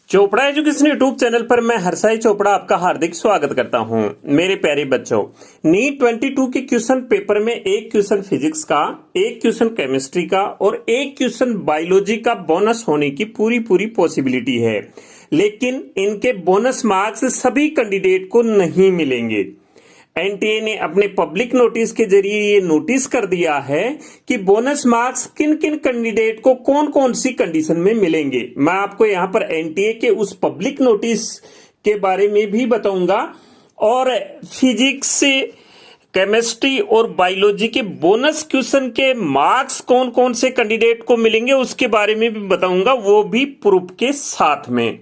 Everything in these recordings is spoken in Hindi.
चोपड़ा एजुकेशन यूट्यूब चैनल पर मैं हर्षाई चोपड़ा आपका हार्दिक स्वागत करता हूं। मेरे प्यारे बच्चों, नीट 22 के क्वेश्चन पेपर में एक क्वेश्चन फिजिक्स का, एक क्वेश्चन केमिस्ट्री का और एक क्वेश्चन बायोलॉजी का बोनस होने की पूरी पॉसिबिलिटी है, लेकिन इनके बोनस मार्क्स सभी कैंडिडेट को नहीं मिलेंगे। एनटीए ने अपने पब्लिक नोटिस के जरिए ये नोटिस कर दिया है कि बोनस मार्क्स किन किन कैंडिडेट को कौन कौन सी कंडीशन में मिलेंगे। मैं आपको यहाँ पर एनटीए के उस पब्लिक नोटिस के बारे में भी बताऊंगा और फिजिक्स, केमिस्ट्री और बायोलॉजी के बोनस क्वेश्चन के मार्क्स कौन कौन से कैंडिडेट को मिलेंगे उसके बारे में भी बताऊंगा, वो भी प्रूफ के साथ में।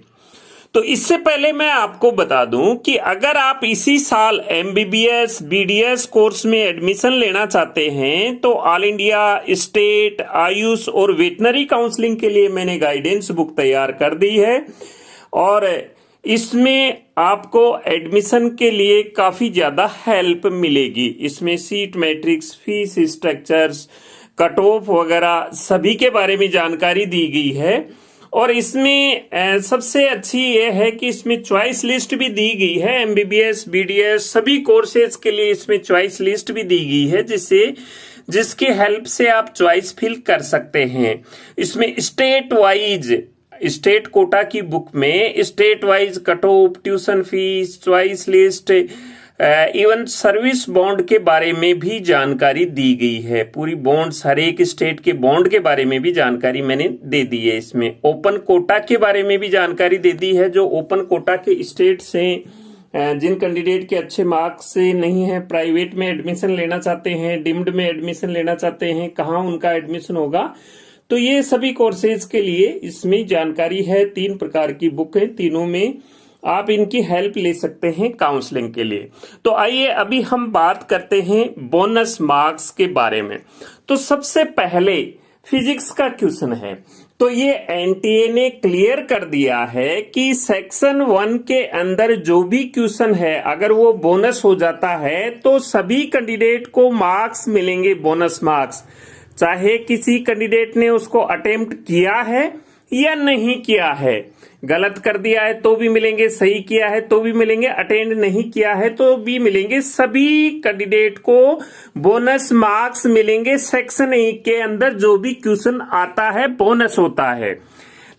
तो इससे पहले मैं आपको बता दूं कि अगर आप इसी साल एमबीबीएस, बीडीएस कोर्स में एडमिशन लेना चाहते हैं तो ऑल इंडिया, स्टेट, आयुष और वेटनरी काउंसलिंग के लिए मैंने गाइडेंस बुक तैयार कर दी है और इसमें आपको एडमिशन के लिए काफी ज्यादा हेल्प मिलेगी। इसमें seat matrix, fees structures, cut off वगैरह सभी के बारे में जानकारी दी गई है और इसमें सबसे अच्छी ये है कि इसमें चॉइस लिस्ट भी दी गई है। एमबीबीएस, बीडीएस सभी कोर्सेज के लिए इसमें चॉइस लिस्ट भी दी गई है, जिसकी हेल्प से आप चॉइस फिल कर सकते हैं। इसमें स्टेट कोटा की बुक में state wise cut off, tuition fees, choice list, even service bond के बारे में भी जानकारी दी गई है। पूरी बॉन्ड्स, हर एक स्टेट के बॉन्ड के बारे में भी जानकारी मैंने दे दी है। इसमें ओपन कोटा के बारे में भी जानकारी दे दी है। जो ओपन कोटा के स्टेट से जिन कैंडिडेट के अच्छे मार्क्स से नहीं है, प्राइवेट में एडमिशन लेना चाहते हैं, डिम्ड में एडमिशन लेना चाहते हैं, कहाँ उनका एडमिशन होगा, तो ये सभी कोर्सेज के लिए इसमें जानकारी है। 3 प्रकार की बुक है, तीनों में आप इनकी हेल्प ले सकते हैं काउंसलिंग के लिए। तो आइए अभी हम बात करते हैं बोनस मार्क्स के बारे में। तो सबसे पहले फिजिक्स का क्वेश्चन है, तो ये एनटीए ने क्लियर कर दिया है कि सेक्शन 1 के अंदर जो भी क्वेश्चन है अगर वो बोनस हो जाता है तो सभी कैंडिडेट को मार्क्स मिलेंगे, बोनस मार्क्स, चाहे किसी कैंडिडेट ने उसको अटेम्प्ट किया है या नहीं किया है। गलत कर दिया है तो भी मिलेंगे, सही किया है तो भी मिलेंगे, अटेंड नहीं किया है तो भी मिलेंगे। सभी कैंडिडेट को बोनस मार्क्स मिलेंगे। सेक्शन 1 के अंदर जो भी क्वेश्चन आता है बोनस होता है,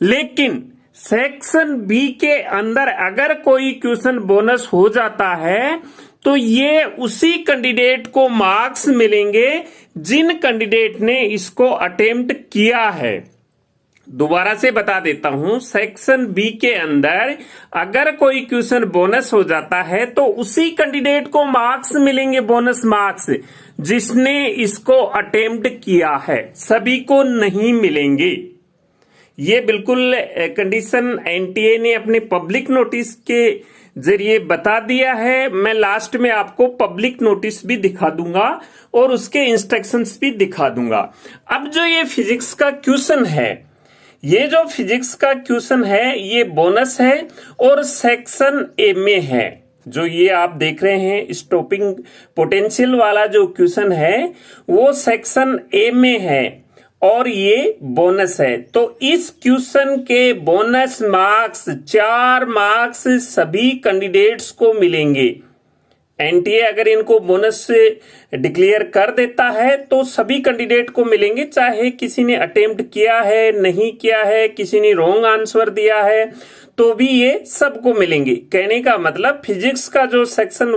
लेकिन सेक्शन बी के अंदर अगर कोई क्वेश्चन बोनस हो जाता है तो ये उसी कैंडिडेट को मार्क्स मिलेंगे जिन कैंडिडेट ने इसको अटेम्प्ट किया है। दोबारा से बता देता हूं, सेक्शन बी के अंदर अगर कोई क्वेश्चन बोनस हो जाता है तो उसी कैंडिडेट को मार्क्स मिलेंगे, बोनस मार्क्स, जिसने इसको अटेम्प्ट किया है, सभी को नहीं मिलेंगे। ये बिल्कुल कंडीशन एनटीए ने अपने पब्लिक नोटिस के जरिए बता दिया है। मैं लास्ट में आपको पब्लिक नोटिस भी दिखा दूंगा और उसके इंस्ट्रक्शंस भी दिखा दूंगा। अब जो ये फिजिक्स का क्वेश्चन है, ये जो फिजिक्स का क्वेश्चन है ये बोनस है और सेक्शन ए में है। जो ये आप देख रहे हैं स्टॉपिंग पोटेंशियल वाला जो क्वेश्चन है वो सेक्शन ए में है और ये बोनस है। तो इस क्वेश्चन के बोनस मार्क्स 4 मार्क्स सभी कैंडिडेट्स को मिलेंगे। एनटीए अगर इनको बोनस से डिक्लेयर कर देता है तो सभी कैंडिडेट को मिलेंगे, चाहे किसी ने अटेम्प्ट किया है, नहीं किया है, किसी ने रॉन्ग आंसर दिया है, तो भी ये सबको मिलेंगे। कहने का मतलब फिजिक्स का जो सेक्शन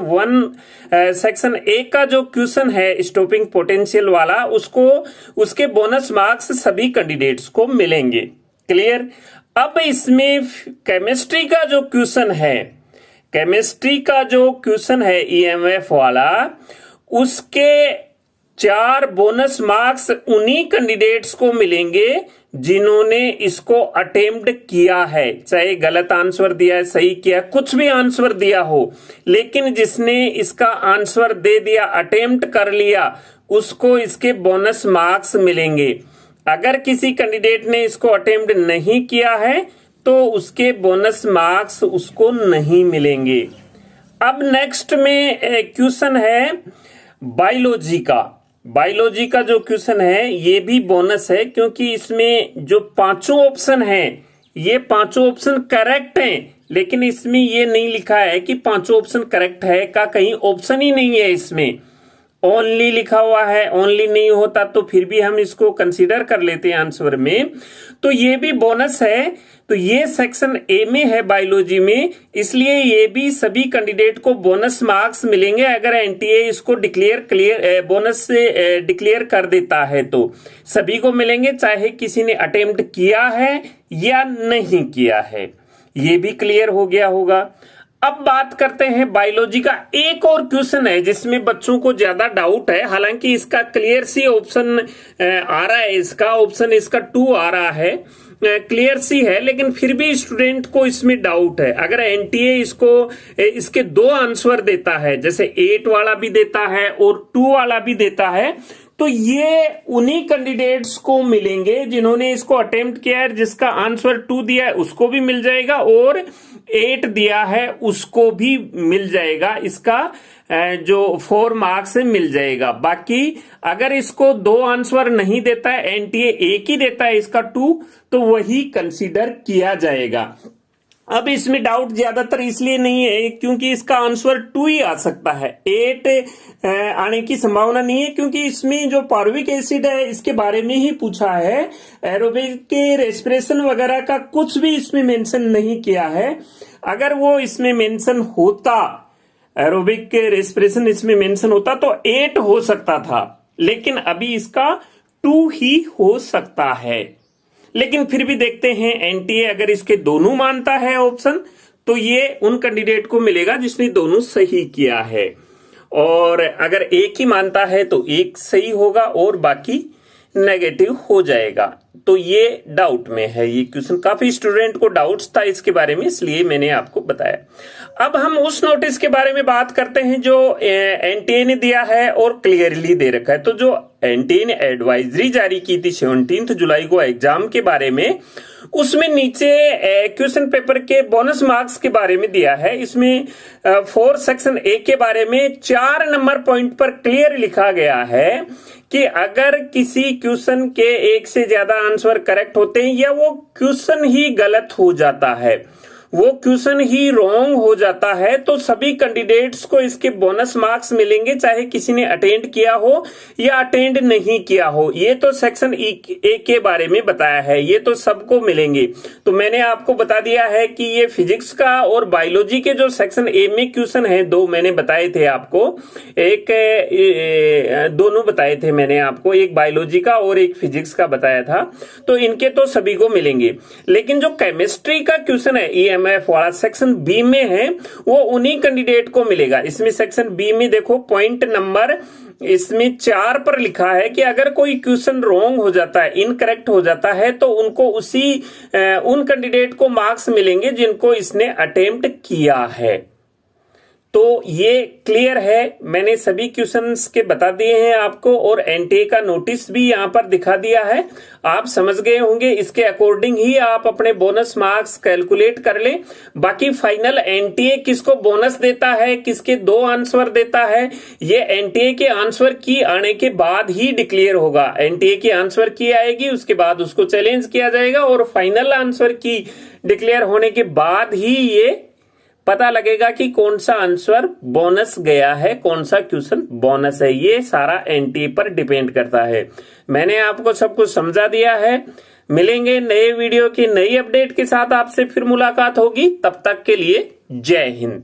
ए का जो क्वेश्चन है स्टॉपिंग पोटेंशियल वाला, उसके बोनस मार्क्स सभी कैंडिडेट्स को मिलेंगे। क्लियर। अब इसमें केमिस्ट्री का जो क्वेश्चन है, केमिस्ट्री का जो क्वेश्चन है ईएमएफ वाला, उसके 4 बोनस मार्क्स उन्हीं कैंडिडेट्स को मिलेंगे जिन्होंने इसको अटेम्प्ट किया है, चाहे गलत आंसर दिया है, सही किया, कुछ भी आंसर दिया हो, लेकिन जिसने इसका आंसर दे दिया, अटेम्प्ट कर लिया, उसको इसके बोनस मार्क्स मिलेंगे। अगर किसी कैंडिडेट ने इसको अटेम्प्ट नहीं किया है तो उसके बोनस मार्क्स उसको नहीं मिलेंगे। अब नेक्स्ट में क्वेश्चन है बायोलॉजी का। बायोलॉजी का जो क्वेश्चन है ये भी बोनस है, क्योंकि इसमें जो 5 ऑप्शन है ये पांचों ऑप्शन करेक्ट हैं, लेकिन इसमें ये नहीं लिखा है कि पांचों ऑप्शन करेक्ट है का, कहीं ऑप्शन ही नहीं है इसमें, ओनली लिखा हुआ है। ओनली नहीं होता तो फिर भी हम इसको कंसीडर कर लेते हैं आंसर में। तो ये भी बोनस है। तो ये सेक्शन ए में है बायोलॉजी में, इसलिए ये भी सभी कैंडिडेट को बोनस मार्क्स मिलेंगे अगर एनटीए इसको बोनस से डिक्लेयर कर देता है तो सभी को मिलेंगे, चाहे किसी ने अटेम्प्ट किया है या नहीं किया है। ये भी क्लियर हो गया होगा। अब बात करते हैं बायोलॉजी का। एक और क्वेश्चन है जिसमें बच्चों को ज्यादा डाउट है, हालांकि इसका क्लियर सी ऑप्शन आ रहा है, इसका ऑप्शन इसका 2 आ रहा है, क्लियर सी है, लेकिन फिर भी स्टूडेंट को इसमें डाउट है। अगर एनटीए इसके 2 आंसर देता है, जैसे 8 वाला भी देता है और 2 वाला भी देता है, तो ये उन्हीं कैंडिडेट्स को मिलेंगे जिन्होंने इसको अटेम्प्ट किया है, जिसका आंसर 2 दिया है उसको भी मिल जाएगा और 8 दिया है उसको भी मिल जाएगा, इसका जो 4 मार्क्स है मिल जाएगा। बाकी अगर इसको 2 आंसर नहीं देता है, एनटीए एक ही देता है इसका 2, तो वही कंसीडर किया जाएगा। अब इसमें डाउट ज्यादातर इसलिए नहीं है क्योंकि इसका आंसर 2 ही आ सकता है, 8 आने की संभावना नहीं है, क्योंकि इसमें जो पार्विक एसिड है इसके बारे में ही पूछा है, एरोबिक के रेस्पिरेशन वगैरह का कुछ भी इसमें मेंशन नहीं किया है। अगर वो इसमें मेंशन होता, एरोबिक के रेस्पिरेशन इसमें मेंशन होता तो 8 हो सकता था, लेकिन अभी इसका 2 ही हो सकता है। लेकिन फिर भी देखते हैं, एनटीए अगर इसके दोनों मानता है ऑप्शन, तो ये उन कैंडिडेट को मिलेगा जिसने दोनों सही किया है, और अगर एक ही मानता है तो एक सही होगा और बाकी नेगेटिव हो जाएगा। तो ये डाउट में है ये क्वेश्चन, काफी स्टूडेंट को डाउट्स था इसके बारे में, इसलिए मैंने आपको बताया। अब हम उस नोटिस के बारे में बात करते हैं जो एनटीए ने दिया है और क्लियरली दे रखा है। तो जो एनटीए ने एडवाइजरी जारी की थी 17 जुलाई को एग्जाम के बारे में, उसमें नीचे क्वेश्चन पेपर के बोनस मार्क्स के बारे में दिया है। इसमें 4 सेक्शन ए के बारे में 4 नंबर पॉइंट पर क्लियर लिखा गया है कि अगर किसी क्वेश्चन के एक से ज्यादा आंसर करेक्ट होते हैं या वो क्वेश्चन ही गलत हो जाता है, वो क्वेश्चन ही रॉन्ग हो जाता है, तो सभी कैंडिडेट्स को इसके बोनस मार्क्स मिलेंगे, चाहे किसी ने अटेंड किया हो या अटेंड नहीं किया हो। ये तो सेक्शन ए के बारे में बताया है, ये तो सबको मिलेंगे। तो मैंने आपको बता दिया है कि ये फिजिक्स का और बायोलॉजी के जो सेक्शन ए में क्वेश्चन है, 2 मैंने बताए थे आपको, दोनों बताए थे मैंने आपको, एक बायोलॉजी का और एक फिजिक्स का बताया था। तो इनके तो सभी को मिलेंगे, लेकिन जो केमिस्ट्री का क्वेश्चन है ईएमएफ वाला सेक्शन बी में है, वो उन्हीं कैंडिडेट को मिलेगा। इसमें सेक्शन बी में देखो पॉइंट नंबर इसमें 4 पर लिखा है कि अगर कोई क्वेश्चन रॉन्ग हो जाता है, इनकरेक्ट हो जाता है, तो उनको उन कैंडिडेट को मार्क्स मिलेंगे जिनको इसने अटेम्प्ट किया है। तो ये क्लियर है, मैंने सभी क्वेश्चंस के बता दिए हैं आपको, और एनटीए का नोटिस भी यहां पर दिखा दिया है, आप समझ गए होंगे। इसके अकॉर्डिंग ही आप अपने बोनस मार्क्स कैलकुलेट कर लें। बाकी फाइनल एनटीए किसको बोनस देता है, किसके 2 आंसर देता है, ये एनटीए के आंसर की आने के बाद ही डिक्लेयर होगा। एनटीए की आंसर की आएगी, उसके बाद उसको चैलेंज किया जाएगा, और फाइनल आंसर की डिक्लेयर होने के बाद ही ये पता लगेगा कि कौन सा आंसर बोनस गया है, कौन सा क्वेश्चन बोनस है। ये सारा एनटीए पर डिपेंड करता है। मैंने आपको सब कुछ समझा दिया है। मिलेंगे नए वीडियो की नई अपडेट के साथ, आपसे फिर मुलाकात होगी। तब तक के लिए जय हिंद।